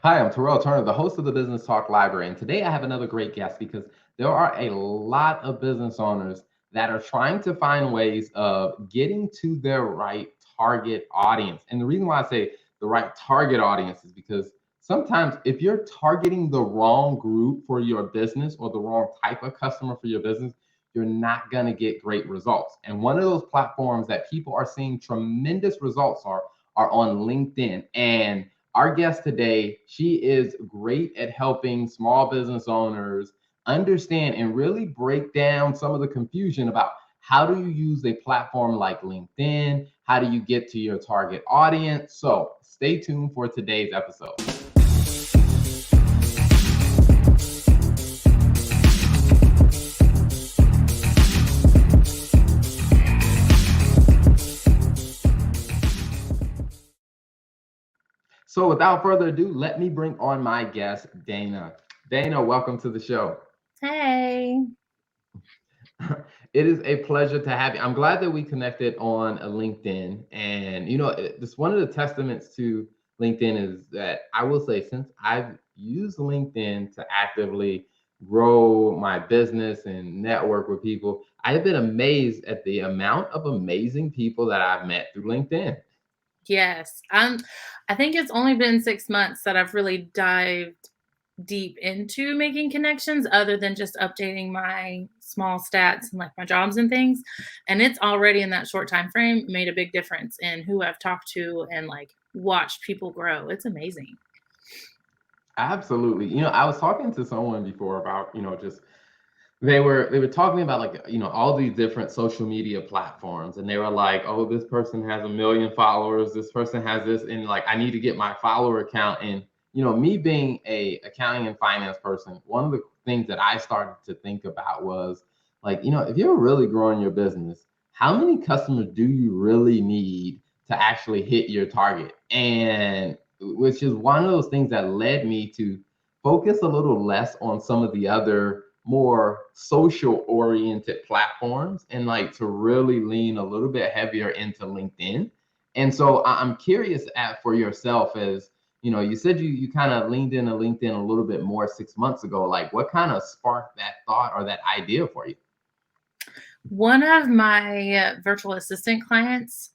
Hi, I'm Terrell Turner, the host of the Business Talk Library. And today I have another great guest because there are a lot of business owners that are trying to find ways of getting to their right target audience. And the reason why I say the right target audience is because sometimes if you're targeting the wrong group for your business or the wrong type of customer for your business, you're not going to get great results. And one of those platforms that people are seeing tremendous results are on LinkedIn. And our guest today, she is great at helping small business owners understand and really break down some of the confusion about how do you use a platform like LinkedIn? How do you get to your target audience? So stay tuned for today's episode. So without further ado, let me bring on my guest, Dana. Dana, welcome to the show. Hey. It is a pleasure to have you. I'm glad that we connected on a LinkedIn. And, it's one of the testaments to LinkedIn is that I will say, since I've used LinkedIn to actively grow my business and network with people, I've been amazed at the amount of amazing people that I've met through LinkedIn. Yes. I think it's only been 6 months that I've really dived deep into making connections other than just updating my small stats and like my jobs and things. And it's already in that short time frame made a big difference in who I've talked to and like watched people grow. It's amazing. Absolutely. I was talking to someone before about, just they were talking about like all these different social media platforms, and they were like, oh, this person has 1 million followers, this person has this, and like I need to get my follower count. And me being a accounting and finance person, one of the things that I started to think about was like, if you're really growing your business, how many customers do you really need to actually hit your target? And which is one of those things that led me to focus a little less on some of the other more social oriented platforms and like to really lean a little bit heavier into LinkedIn. And so I'm curious for yourself, as you said you kind of leaned into LinkedIn a little bit more 6 months ago. Like what kind of sparked that thought or that idea for you? One of my virtual assistant clients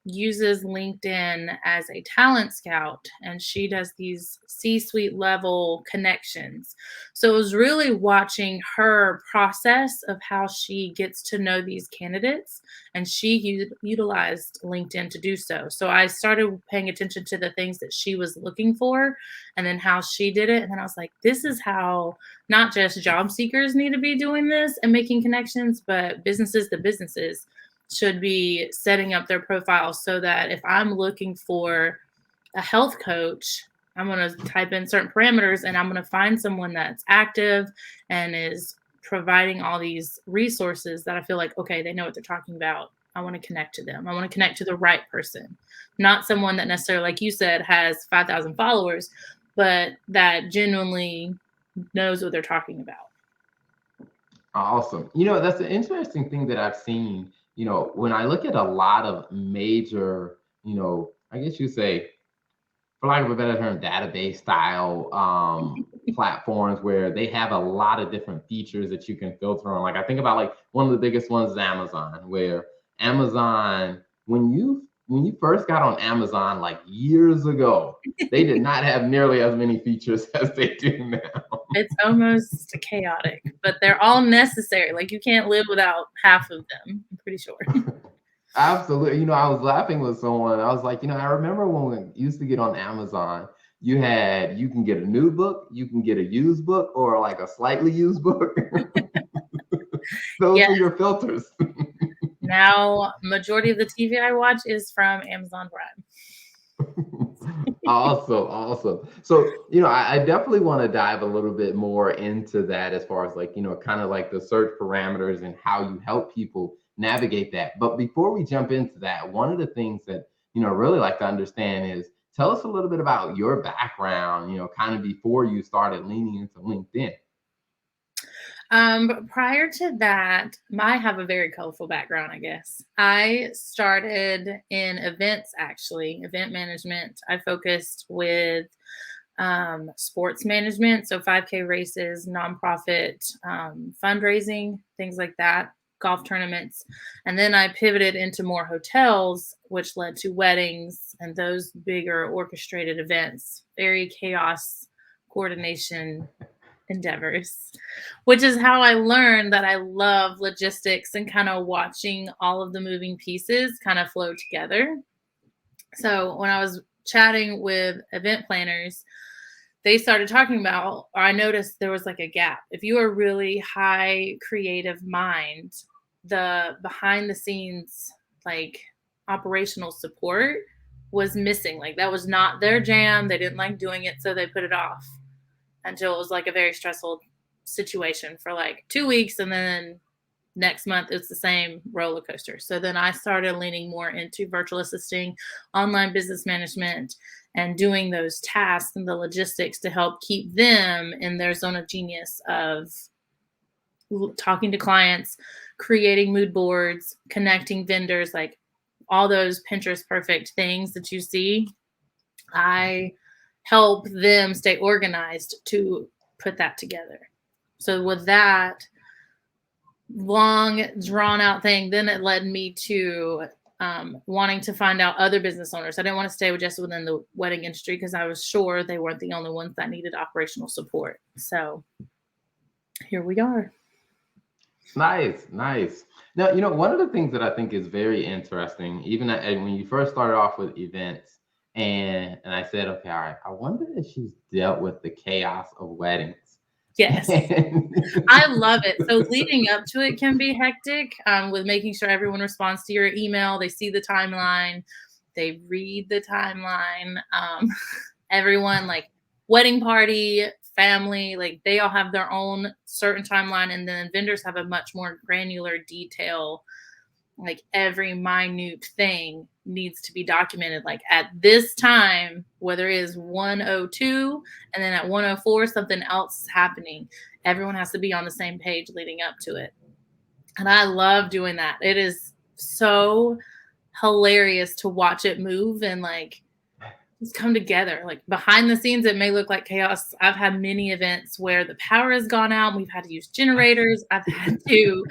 uses LinkedIn as a talent scout, and she does these C suite level connections. So it was really watching her process of how she gets to know these candidates, and she utilized LinkedIn to do so. So I started paying attention to the things that she was looking for and then how she did it. And then I was like, this is how not just job seekers need to be doing this and making connections, but businesses to businesses should be setting up their profiles so that if I'm looking for a health coach, I'm going to type in certain parameters and I'm going to find someone that's active and is providing all these resources that I feel like, okay, they know what they're talking about. I want to connect to them. I want to connect to the right person, not someone that necessarily, like you said, has 5,000 followers, but that genuinely knows what they're talking about. Awesome. That's an interesting thing that I've seen, when I look at a lot of major, I guess you say, for lack of a better term, database style platforms where they have a lot of different features that you can filter on. Like I think about like one of the biggest ones is Amazon, where Amazon, when you first got on Amazon like years ago, they did not have nearly as many features as they do now. It's almost chaotic, but they're all necessary. Like you can't live without half of them, I'm pretty sure. Absolutely. I was laughing with someone. I was like, I remember when we used to get on Amazon, you can get a new book, you can get a used book, or like a slightly used book. Those Yes. were your filters. Now, majority of the TV I watch is from Amazon Prime. Awesome, awesome. So, I definitely want to dive a little bit more into that as far as like, kind of like the search parameters and how you help people navigate that. But before we jump into that, one of the things that, I really like to understand is tell us a little bit about your background, kind of before you started leaning into LinkedIn. But prior to that, I have a very colorful background, I guess. I started in events, actually, event management. I focused with sports management, so 5K races, nonprofit fundraising, things like that, golf tournaments. And then I pivoted into more hotels, which led to weddings and those bigger orchestrated events, very chaos coordination endeavors, which is how I learned that I love logistics and kind of watching all of the moving pieces kind of flow together. So when I was chatting with event planners, they started talking about, or I noticed there was like a gap. If you are really high creative mind, the behind the scenes, like operational support was missing. Like that was not their jam. They didn't like doing it, so they put it off until it was like a very stressful situation for like 2 weeks. And then next month it's the same roller coaster. So then I started leaning more into virtual assisting, online business management, and doing those tasks and the logistics to help keep them in their zone of genius of talking to clients, creating mood boards, connecting vendors, like all those Pinterest perfect things that you see. I help them stay organized to put that together. So with that long drawn out thing, then it led me to wanting to find out other business owners. I didn't want to stay just within the wedding industry because I was sure they weren't the only ones that needed operational support. So here we are. Nice, nice. Now, one of the things that I think is very interesting, even when you first started off with events, and I said, okay, all right, I wonder if she's dealt with the chaos of weddings. Yes, I love it. So leading up to it can be hectic with making sure everyone responds to your email. They see the timeline. They read the timeline. Everyone, like wedding party, family, like they all have their own certain timeline. And then vendors have a much more granular detail. Like every minute thing needs to be documented. Like at this time, whether it is 1:02 and then at 1:04 something else is happening, everyone has to be on the same page leading up to it. And I love doing that. It is so hilarious to watch it move and like just come together. Like behind the scenes, it may look like chaos. I've had many events where the power has gone out. We've had to use generators. I've had to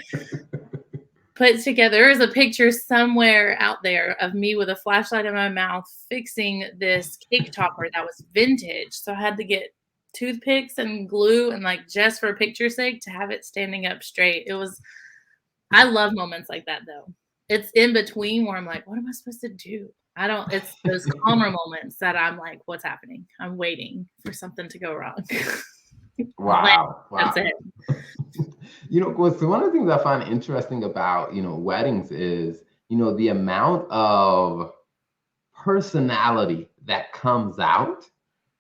put together, there is a picture somewhere out there of me with a flashlight in my mouth fixing this cake topper that was vintage. So I had to get toothpicks and glue and like just for picture's sake to have it standing up straight. I love moments like that though. It's in between where I'm like, what am I supposed to do? It's those calmer moments that I'm like, what's happening? I'm waiting for something to go wrong. Wow. That's it. So one of the things I find interesting about, weddings is, the amount of personality that comes out.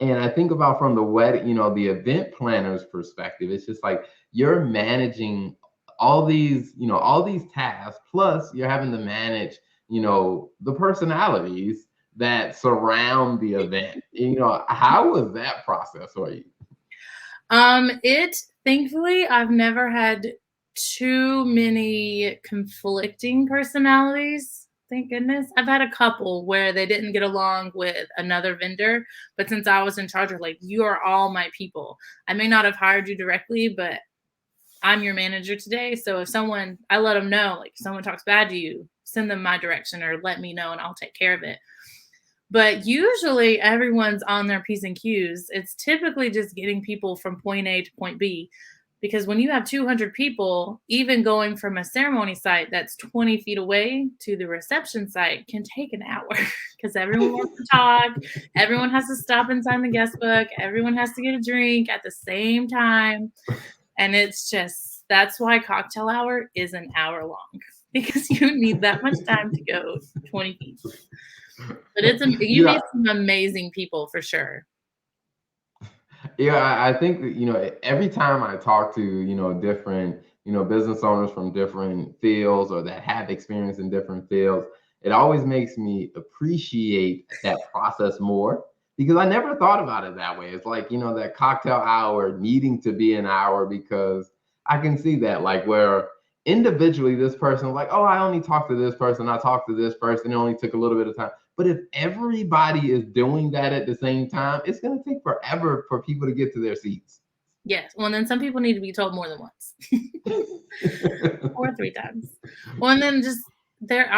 And I think about from the wedding, the event planner's perspective, it's just like you're managing all these tasks, plus you're having to manage, the personalities that surround the event. How was that process for you? Thankfully, I've never had too many conflicting personalities. Thank goodness. I've had a couple where they didn't get along with another vendor, but since I was in charge of like, you are all my people. I may not have hired you directly, but I'm your manager today. So if I let them know, like if someone talks bad to you, send them my direction or let me know and I'll take care of it. But usually everyone's on their P's and Q's. It's typically just getting people from point A to point B. Because when you have 200 people, even going from a ceremony site that's 20 feet away to the reception site can take an hour because everyone wants to talk. Everyone has to stop and sign the guest book. Everyone has to get a drink at the same time. And that's why cocktail hour is an hour long because you need that much time to go 20 feet. But you meet some amazing people for sure. Yeah, I think that, every time I talk to, different, business owners from different fields or that have experience in different fields, it always makes me appreciate that process more because I never thought about it that way. It's like, that cocktail hour needing to be an hour because I can see that like where individually this person like, oh, I only talked to this person. I talked to this person. It only took a little bit of time. But if everybody is doing that at the same time, it's going to take forever for people to get to their seats. Yes. Well, then some people need to be told more than once or 3 times. Well, and then just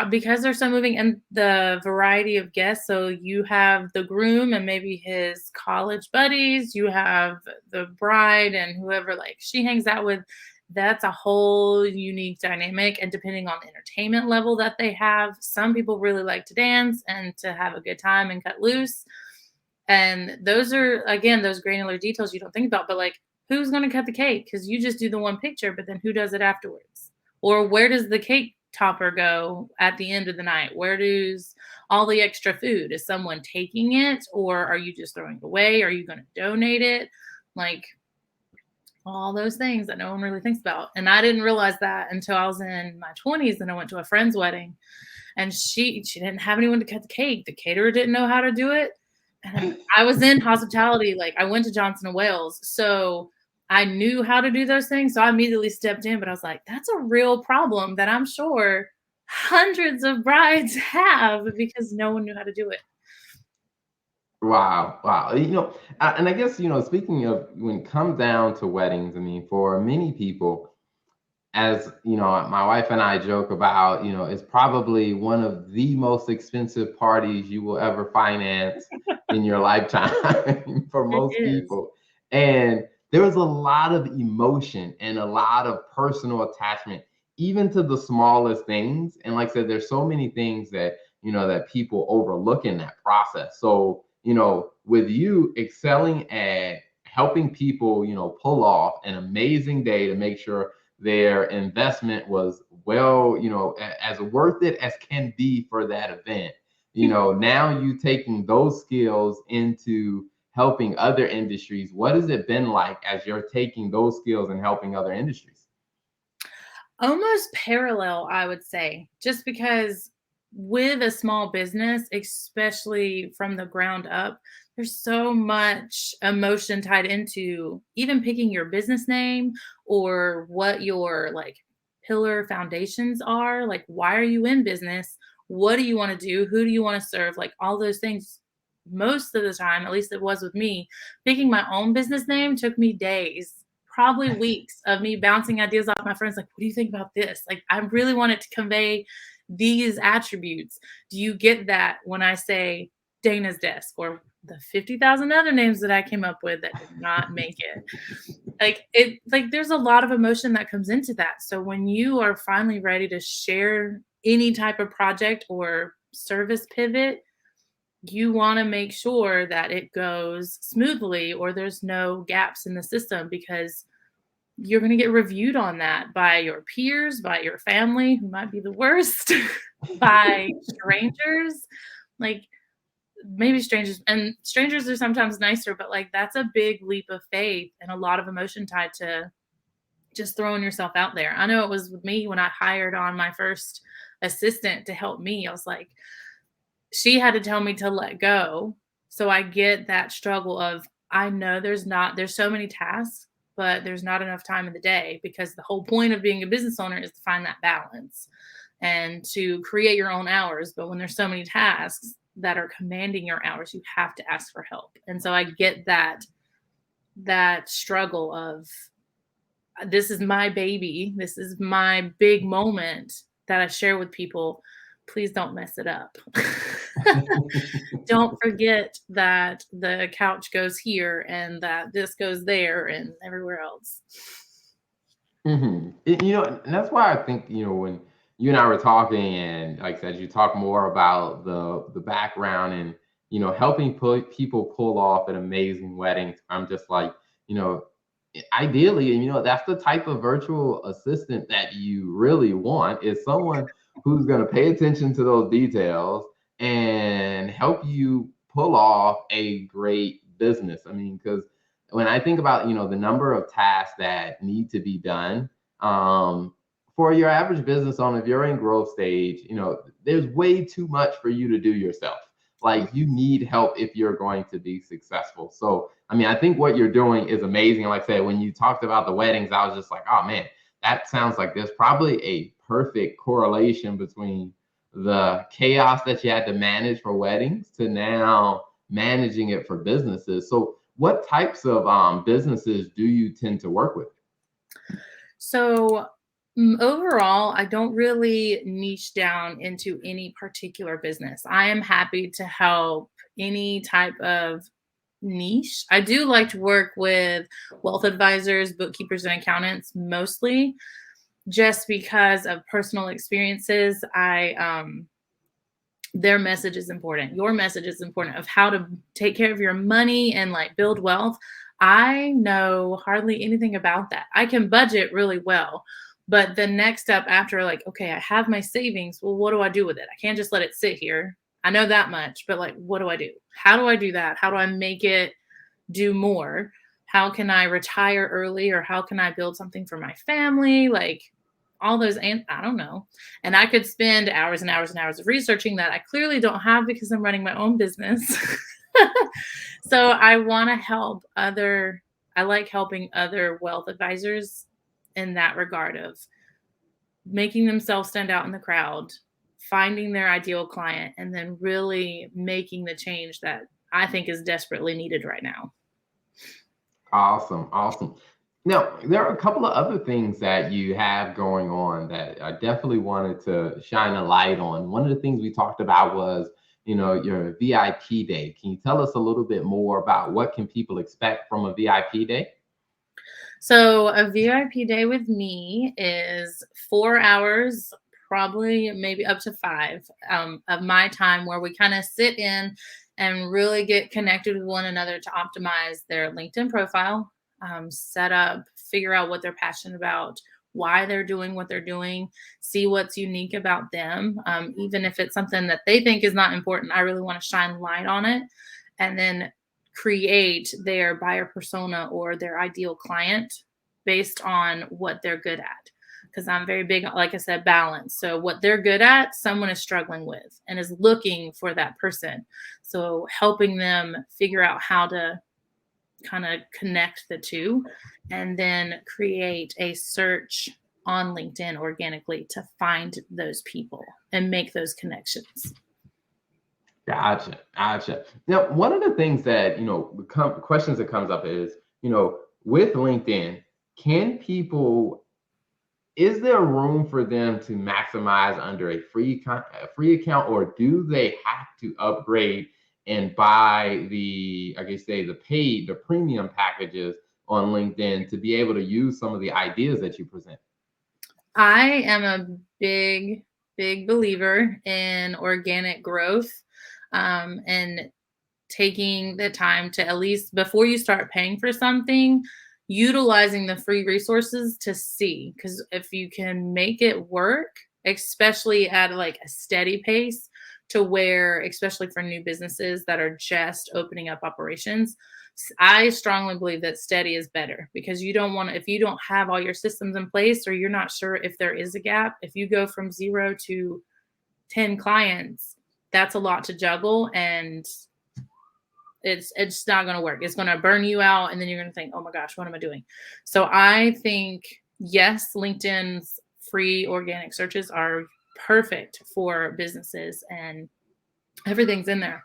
because they're so moving and the variety of guests. So you have the groom and maybe his college buddies, you have the bride and whoever like she hangs out with. That's a whole unique dynamic. And depending on the entertainment level that they have, some people really like to dance and to have a good time and cut loose. And those are, again, those granular details you don't think about, but like, who's going to cut the cake? Because you just do the one picture, but then who does it afterwards? Or where does the cake topper go at the end of the night? Where does all the extra food? Is someone taking it, or are you just throwing it away? Are you going to donate it? Like all those things that no one really thinks about. And I didn't realize that until I was in my 20s and I went to a friend's wedding and she didn't have anyone to cut the cake. The caterer didn't know how to do it. And I was in hospitality. Like I went to Johnson & Wales. So I knew how to do those things. So I immediately stepped in, but I was like, that's a real problem that I'm sure hundreds of brides have because no one knew how to do it. Wow, wow. And I guess, speaking of when it comes down to weddings, I mean, for many people, as my wife and I joke about, it's probably one of the most expensive parties you will ever finance in your lifetime for most people. And there was a lot of emotion and a lot of personal attachment, even to the smallest things. And like I said, there's so many things that, that people overlook in that process. So, with you excelling at helping people, pull off an amazing day to make sure their investment was as worth it as can be for that event. Now you taking those skills into helping other industries. What has it been like as you're taking those skills and helping other industries? Almost parallel, I would say, just because with a small business, especially from the ground up, there's so much emotion tied into even picking your business name or what your like pillar foundations are. Like, why are you in business? What do you want to do? Who do you want to serve? Like all those things. Most of the time, at least it was with me, picking my own business name took me days, probably weeks of me bouncing ideas off my friends. Like, what do you think about this? Like, I really wanted to convey these attributes. Do you get that when I say Dana's desk or the 50,000 other names that I came up with that did not make it? Like there's a lot of emotion that comes into that. So when you are finally ready to share any type of project or service pivot, you want to make sure that it goes smoothly or there's no gaps in the system, because you're going to get reviewed on that by your peers, by your family, who might be the worst, by strangers, like maybe strangers. And strangers are sometimes nicer, but like that's a big leap of faith and a lot of emotion tied to just throwing yourself out there. I know it was with me when I hired on my first assistant to help me. I was like, she had to tell me to let go. So I get that struggle of, I know there's so many tasks, but there's not enough time in the day, because the whole point of being a business owner is to find that balance and to create your own hours. But when there's so many tasks that are commanding your hours, you have to ask for help. And so I get that struggle of, this is my baby. This is my big moment that I share with people. Please don't mess it up. Don't forget that the couch goes here and that this goes there and everywhere else. Mm-hmm. And that's why I think, when you and I were talking, and like I said, you talk more about the background and, helping people pull off an amazing wedding. I'm just like, ideally, that's the type of virtual assistant that you really want, is someone who's going to pay attention to those details and help you pull off a great business. I mean, because when I think about, the number of tasks that need to be done, for your average business owner, if you're in growth stage, there's way too much for you to do yourself. Like, you need help if you're going to be successful. So, I mean, I think what you're doing is amazing. Like I said, when you talked about the weddings, I was just like, oh man, that sounds like there's probably a perfect correlation between the chaos that you had to manage for weddings to now managing it for businesses. So what types of businesses do you tend to work with? So, overall, I don't really niche down into any particular business. I am happy to help any type of niche. I do like to work with wealth advisors, bookkeepers, and accountants mostly, just because of personal experiences. Their message is important. Your message is important of how to take care of your money and like build wealth. I know hardly anything about that. I can budget really well, but the next step after, like, okay, I have my savings. Well, what do I do with it? I can't just let it sit here. I know that much, but like, what do I do? How do I do that? How do I make it do more? How can I retire early, or how can I build something for my family? Like, all those, and I don't know. And I could spend hours and hours and hours of researching that I clearly don't have because I'm running my own business. So I want to help other, I like helping other wealth advisors in that regard of making themselves stand out in the crowd, finding their ideal client, and then really making the change that I think is desperately needed right now. Awesome, awesome. Now, there are a couple of other things that you have going on that I definitely wanted to shine a light on. One of the things we talked about was, your VIP day. Can you tell us a little bit more about what can people expect from a VIP day? So a VIP day with me is 4 hours, probably maybe up to five, of my time where we kind of sit in and really get connected with one another to optimize their LinkedIn profile, set up, figure out what they're passionate about, why they're doing what they're doing, see what's unique about them. Even if it's something that they think is not important, I really want to shine light on it. And then create their buyer persona or their ideal client based on what they're good at. Because I'm very big, like I said, balance. So what they're good at, someone is struggling with and is looking for that person. So helping them figure out how to kind of connect the two, and then create a search on LinkedIn organically to find those people and make those connections. Gotcha, gotcha. Now, one of the things that questions that comes up is, with LinkedIn, can people is there room for them to maximize under a free account, or do they have to upgrade and buy I guess the premium packages on LinkedIn to be able to use some of the ideas that you present? I am a big, big believer in organic growth, and taking the time to, at least before you start paying for something, utilizing the free resources to see. Because if you can make it work, especially at like a steady pace, to where, especially for new businesses that are just opening up operations, I strongly believe that steady is better, because you don't want to, if you don't have all your systems in place, or you're not sure if there is a gap, if you go from 0 to 10 clients, that's a lot to juggle, and it's not going to work. It's going to burn you out, and then you're going to think, oh my gosh, what am I doing? So I think, yes, LinkedIn's free organic searches are perfect for businesses, and everything's in there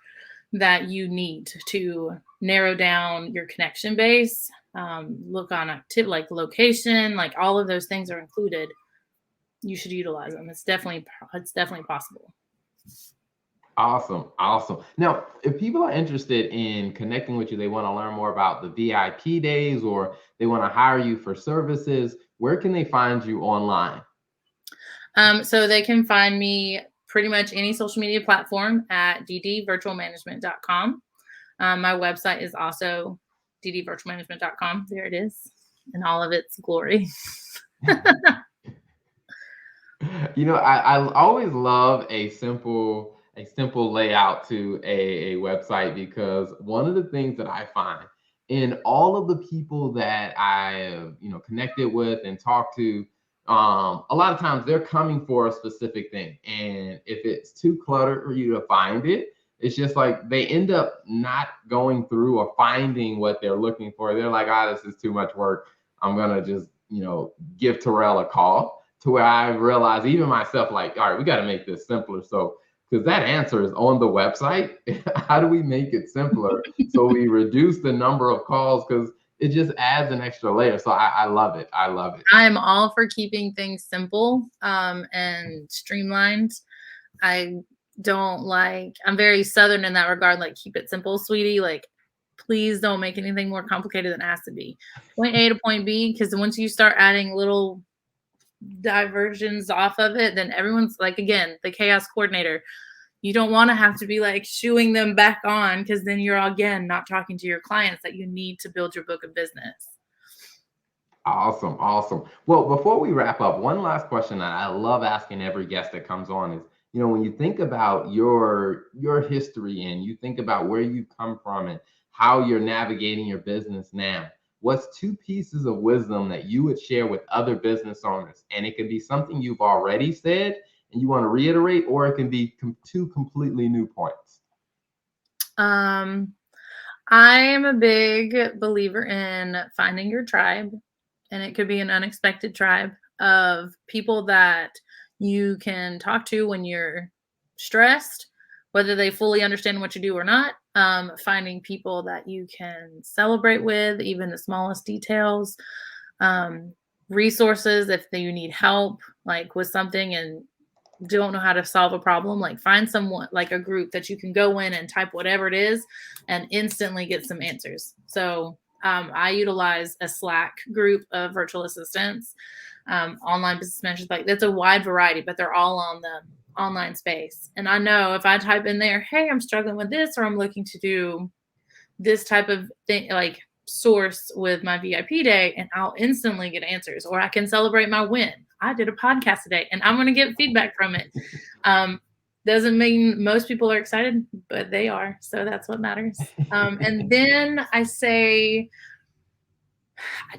that you need to narrow down your connection base, look on activity, like location, like all of those things are included. You should utilize them. It's definitely possible. Awesome, awesome. Now, if people are interested in connecting with you, they want to learn more about the VIP days, or they want to hire you for services, where can they find you online? So they can find me pretty much any social media platform at ddvirtualmanagement.com. My website is also ddvirtualmanagement.com. There it is in all of its glory. I always love a simple layout to a website, because one of the things that I find in all of the people that I have, connected with and talked to, a lot of times they're coming for a specific thing. And if it's too cluttered for you to find it, it's just like they end up not going through or finding what they're looking for. They're like, this is too much work. I'm gonna just, give Terrell a call. to where I realized even myself, like, all right, we got to make this simpler. So, because that answer is on the website, how do we make it simpler so we reduce the number of calls? Because it just adds an extra layer. So I love it. I love it. I'm all for keeping things simple and streamlined. I don't like, I'm very Southern in that regard, like keep it simple, sweetie. Like, please don't make anything more complicated than it has to be. Point A to point B, because once you start adding little diversions off of it, then everyone's like, again, the chaos coordinator. You don't want to have to be like shooing them back on, because then you're again not talking to your clients that you need to build your book of business. Awesome. Awesome. Well, before we wrap up, one last question that I love asking every guest that comes on is, when you think about your history and you think about where you've come from and how you're navigating your business now, what's two pieces of wisdom that you would share with other business owners? And it could be something you've already said and you want to reiterate, or it can be two completely new points. I am a big believer in finding your tribe, and it could be an unexpected tribe of people that you can talk to when you're stressed, whether they fully understand what you do or not. Finding people that you can celebrate with, even the smallest details. Resources if you need help, like with something and don't know how to solve a problem, like find someone, like a group that you can go in and type whatever it is and instantly get some answers. So I utilize a Slack group of virtual assistants, online business managers. Like, that's a wide variety, but they're all on the online space. And I know if I type in there, hey, I'm struggling with this, or I'm looking to do this type of thing, like source with my VIP day, and I'll instantly get answers. Or I can celebrate my win. I did a podcast today and I'm going to get feedback from it. Doesn't mean most people are excited, but they are. So that's what matters. And then I say,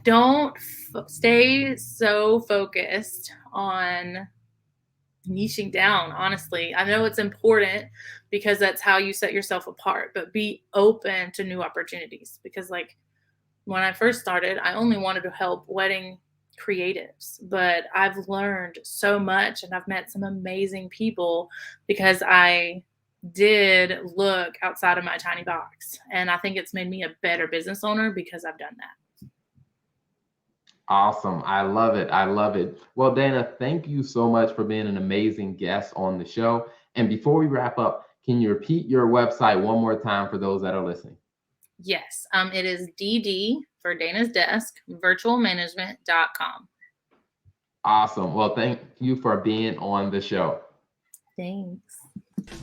don't stay so focused on niching down. Honestly, I know it's important because that's how you set yourself apart, but be open to new opportunities. Because like when I first started, I only wanted to help wedding creatives, but I've learned so much and I've met some amazing people because I did look outside of my tiny box. And I think it's made me a better business owner because I've done that. Awesome. I love it. I love it. Well, Dana, thank you so much for being an amazing guest on the show. And before we wrap up, can you repeat your website one more time for those that are listening? Yes. It is DD for Dana's Desk, virtualmanagement.com. Awesome. Well, thank you for being on the show. Thanks.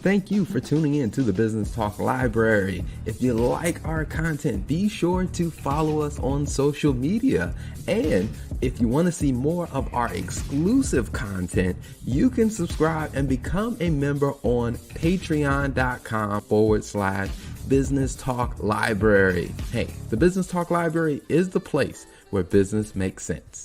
Thank you for tuning in to the Business Talk Library. If you like our content, be sure to follow us on social media. And if you want to see more of our exclusive content, you can subscribe and become a member on patreon.com/Business Talk Library. Hey, the Business Talk Library is the place where business makes sense.